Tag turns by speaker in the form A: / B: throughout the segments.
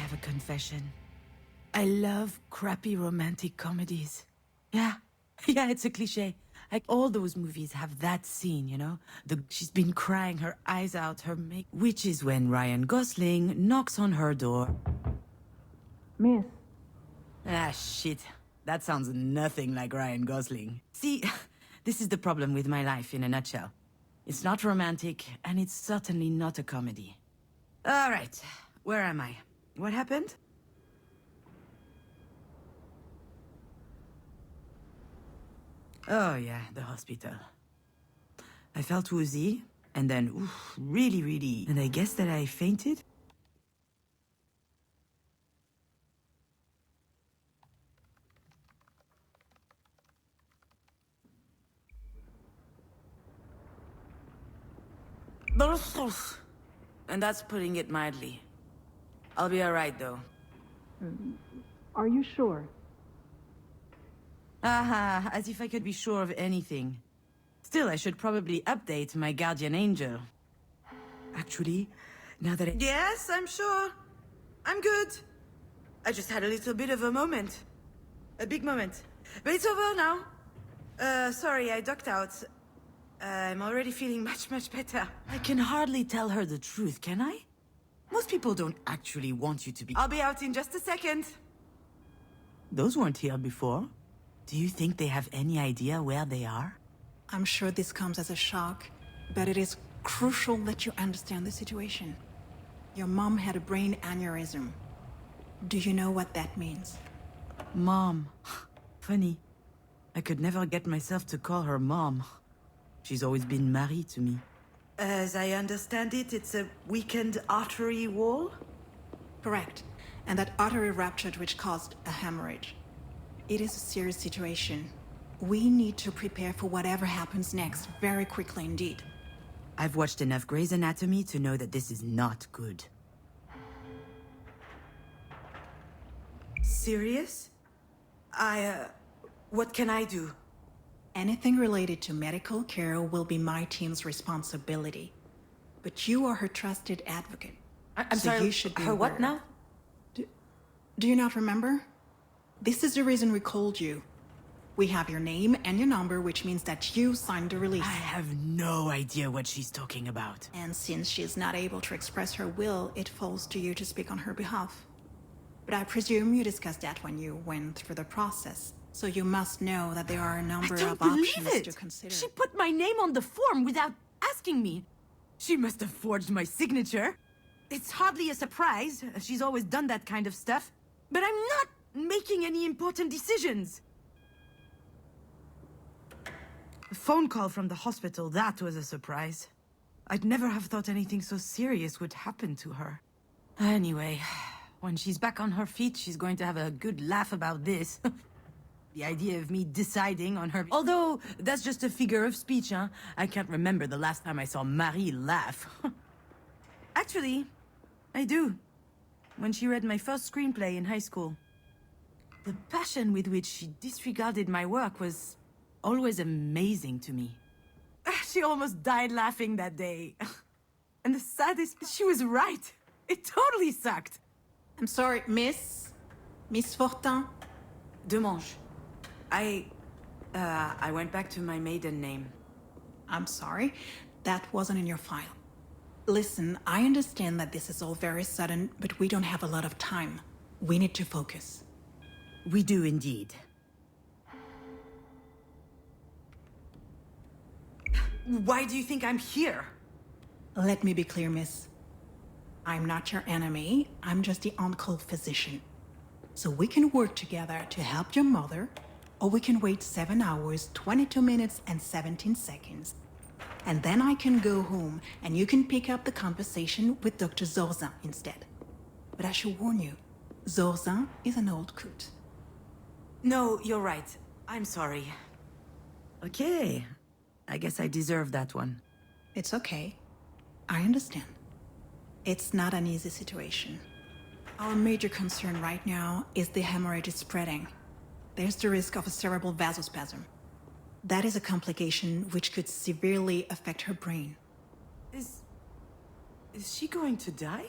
A: have a confession. I love crappy romantic comedies. Yeah, yeah, it's a cliché. Like all those movies have that scene, you know? She's been crying her eyes out, which is when Ryan Gosling knocks on her door.
B: Miss.
A: Ah, shit. That sounds nothing like Ryan Gosling. See, this is the problem with my life in a nutshell. It's not romantic, and it's certainly not a comedy. All right, where am I? What happened? Oh yeah, the hospital. I felt woozy, and then, oof, really, and I guess that I fainted? And that's putting it mildly. I'll be alright, though.
B: Are you sure?
A: Aha, as if I could be sure of anything. Still, I should probably update my guardian angel. Actually, now that Yes, I'm sure. I'm good. I just had a little bit of a moment. A big moment. But it's over now. Sorry, I ducked out. I'm already feeling much better. I can hardly tell her the truth, can I? Most people don't actually want you to be- I'll be out in just a second. Those weren't here before. Do you think they have any idea where they are?
C: I'm sure this comes as a shock, but it is crucial that you understand the situation. Your mom had a brain aneurysm. Do you know what that means?
A: Mom. Funny. I could never get myself to call her Mom. She's always been Marie to me. As I understand it, it's a weakened artery wall?
C: Correct. And that artery ruptured, which caused a hemorrhage. It is a serious situation. We need to prepare for whatever happens next, very quickly indeed.
A: I've watched enough Grey's Anatomy to know that this is not good. Serious? What can I do?
C: Anything related to medical care will be my team's responsibility. But you are her trusted advocate.
A: I'm
C: so
A: sorry,
C: you should be
A: her what
C: aware.
A: now?
C: Do you not remember? This is the reason we called you. We have your name and your number, which means that you signed the release.
A: I have no idea what she's talking about.
C: And since she is not able to express her will, it falls to you to speak on her behalf. But I presume you discussed that when you went through the process. So you must know that there are a number of options to consider.
A: She put my name on the form without asking me. She must have forged my signature. It's hardly a surprise. She's always done that kind of stuff. But I'm not making any important decisions. A phone call from the hospital, that was a surprise. I'd never have thought anything so serious would happen to her. Anyway, when she's back on her feet, she's going to have a good laugh about this. The idea of me deciding on her... Although, that's just a figure of speech, huh? I can't remember the last time I saw Marie laugh. Actually, I do. When she read my first screenplay in high school. The passion with which she disregarded my work was always amazing to me. She almost died laughing that day. And the saddest, she was right. It totally sucked.
C: I'm sorry, Miss Fortin?
A: Demange. I went back to my maiden name.
C: I'm sorry, that wasn't in your file. Listen, I understand that this is all very sudden, but we don't have a lot of time. We need to focus.
A: We do indeed. Why do you think I'm here?
C: Let me be clear, miss. I'm not your enemy, I'm just the on-call physician. So we can work together to help your mother, or we can wait 7 hours, 22 minutes, and 17 seconds. And then I can go home, and you can pick up the conversation with Dr. Zorzan instead. But I should warn you, Zorzan is an old coot.
A: No, you're right. I'm sorry. Okay. I guess I deserve that one.
C: It's okay. I understand. It's not an easy situation. Our major concern right now is the hemorrhage is spreading. There's the risk of a cerebral vasospasm. That is a complication which could severely affect her brain.
A: Is she going to die?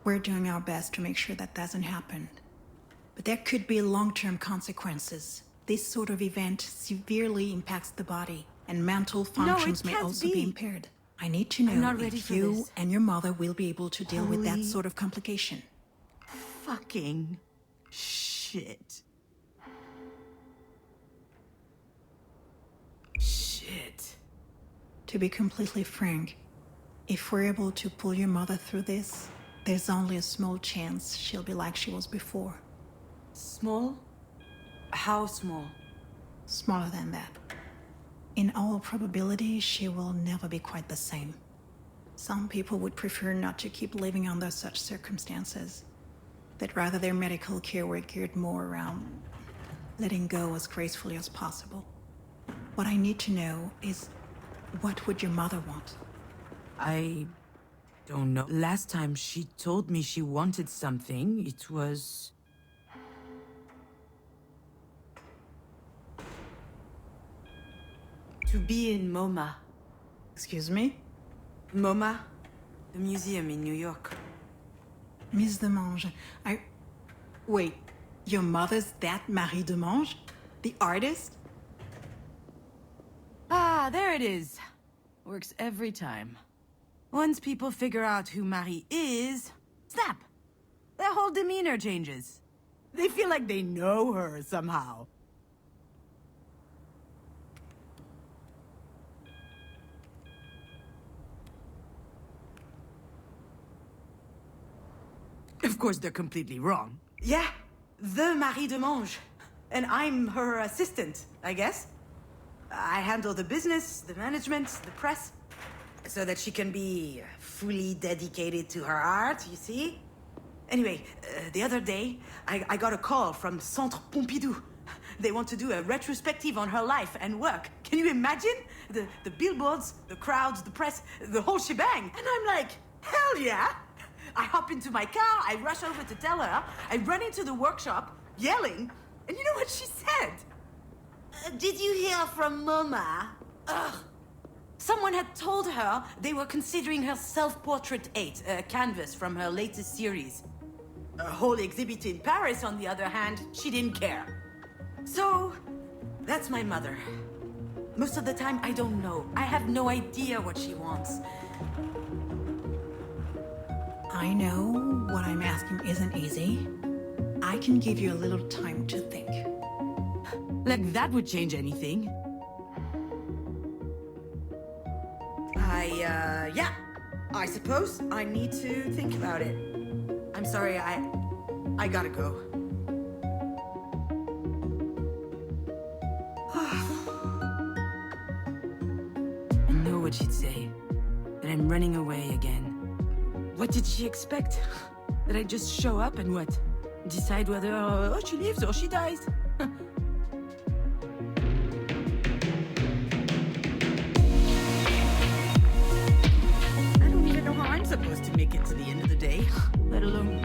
C: We're doing our best to make sure that doesn't happen. But there could be long-term consequences. This sort of event severely impacts the body, and mental functions may
A: can't
C: also
A: be.
C: be impaired. I need to know
A: not ready
C: if
A: for
C: you
A: this.
C: and your mother will be able to deal with that
A: Holy-
C: sort of complication.
A: Fucking shit. Shit.
C: To be completely frank, if we're able to pull your mother through this, there's only a small chance she'll be like she was before.
A: Small? How small?
C: Smaller than that. In all probability, she will never be quite the same. Some people would prefer not to keep living under such circumstances. That rather their medical care were geared more around letting go as gracefully as possible. What I need to know is, what would your mother want?
A: I don't know. Last time she told me she wanted something, it was... to be in MoMA.
C: Excuse me?
A: MoMA? The museum in New York.
C: Miss Demange, Wait, your mother's that Marie Demange? The artist?
A: Ah, there it is. Works every time. Once people figure out who Marie is, snap! Their whole demeanor changes. They feel like they know her somehow. Of course, they're completely wrong. Yeah, the Marie Demange. And I'm her assistant, I guess. I handle the business, the management, the press, so that she can be fully dedicated to her art, you see? Anyway, the other day, I got a call from Centre Pompidou. They want to do a retrospective on her life and work. Can you imagine? The billboards, the crowds, the press, the whole shebang. And I'm like, hell yeah! I hop into my car, I rush over to tell her, I run into the workshop, yelling, and you know what she said? Did you hear from MoMA? Ugh. Someone had told her they were considering her Self-Portrait 8, a canvas from her latest series. A whole exhibit in Paris, on the other hand, she didn't care. So, that's my mother. Most of the time, I don't know. I have no idea what she wants.
C: I know what I'm asking isn't easy. I can give you a little time to think.
A: Like that would change anything. Yeah. I suppose I need to think about it. I'm sorry, I gotta go. I know what she'd say. That I'm running away again. What did she expect? That I just show up and what? Decide whether she lives or she dies? I don't even know how I'm supposed to make it to the end of the day, let alone...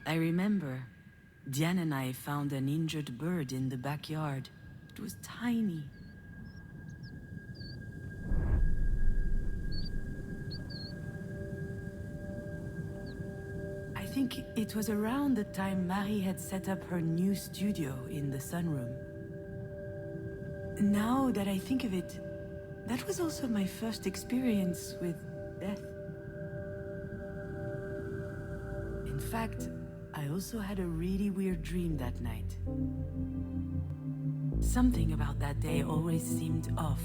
A: I remember, Diane and I found an injured bird in the backyard. It was tiny. I think it was around the time Marie had set up her new studio in the sunroom. Now that I think of it, that was also my first experience with death. In fact, I also had a really weird dream that night. Something about that day always seemed off.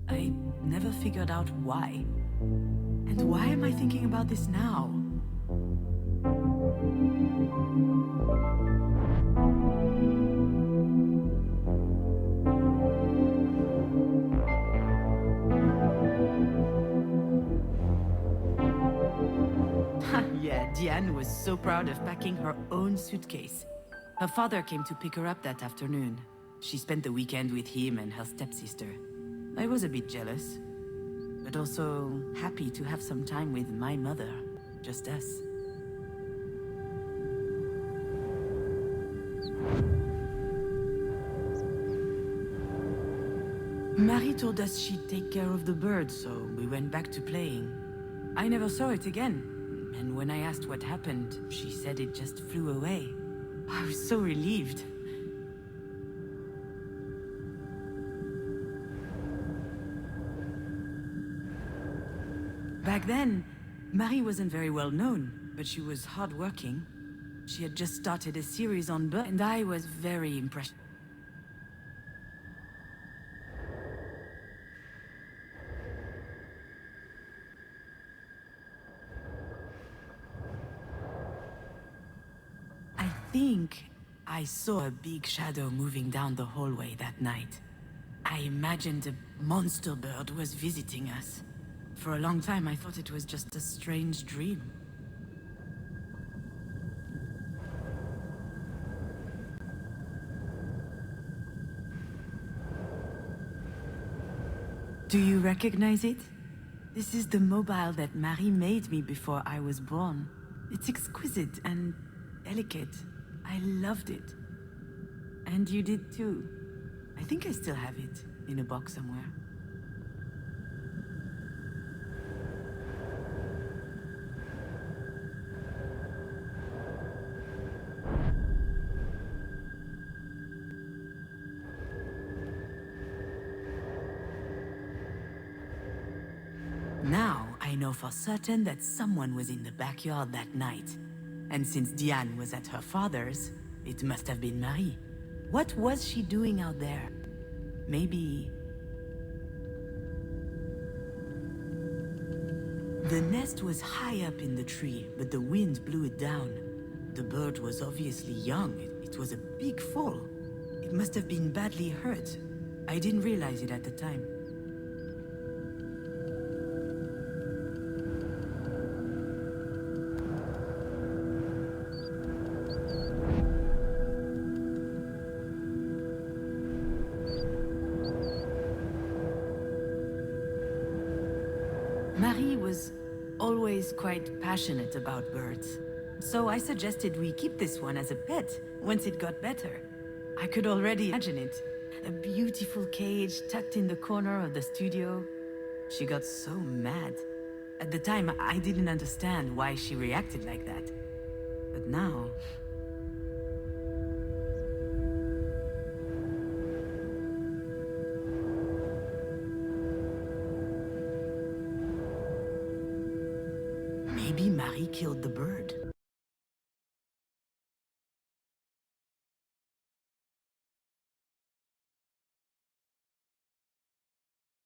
A: I never figured out why. And why am I thinking about this now? Yeah, Diane was so proud of packing her own suitcase. Her father came to pick her up that afternoon. She spent the weekend with him and her stepsister. I was a bit jealous, but also happy to have some time with my mother, just us. Marie told us she'd take care of the bird, so we went back to playing. I never saw it again, and when I asked what happened, she said it just flew away. I was so relieved. Back then, Marie wasn't very well known, but she was hardworking. She had just started a series on birds, and I was very impressed. I think I saw a big shadow moving down the hallway that night. I imagined a monster bird was visiting us. For a long time, I thought it was just a strange dream. Do you recognize it? This is the mobile that Marie made me before I was born. It's exquisite and delicate. I loved it. And you did too. I think I still have it, in a box somewhere. Now, I know for certain that someone was in the backyard that night. And since Diane was at her father's, it must have been Marie. What was she doing out there? Maybe... The nest was high up in the tree, but the wind blew it down. The bird was obviously young. It was a big fall. It must have been badly hurt. I didn't realize it at the time. Marie was always quite passionate about birds. So I suggested we keep this one as a pet once it got better. I could already imagine it. A beautiful cage tucked in the corner of the studio. She got so mad. At the time, I didn't understand why she reacted like that. But now... Maybe Marie killed the bird.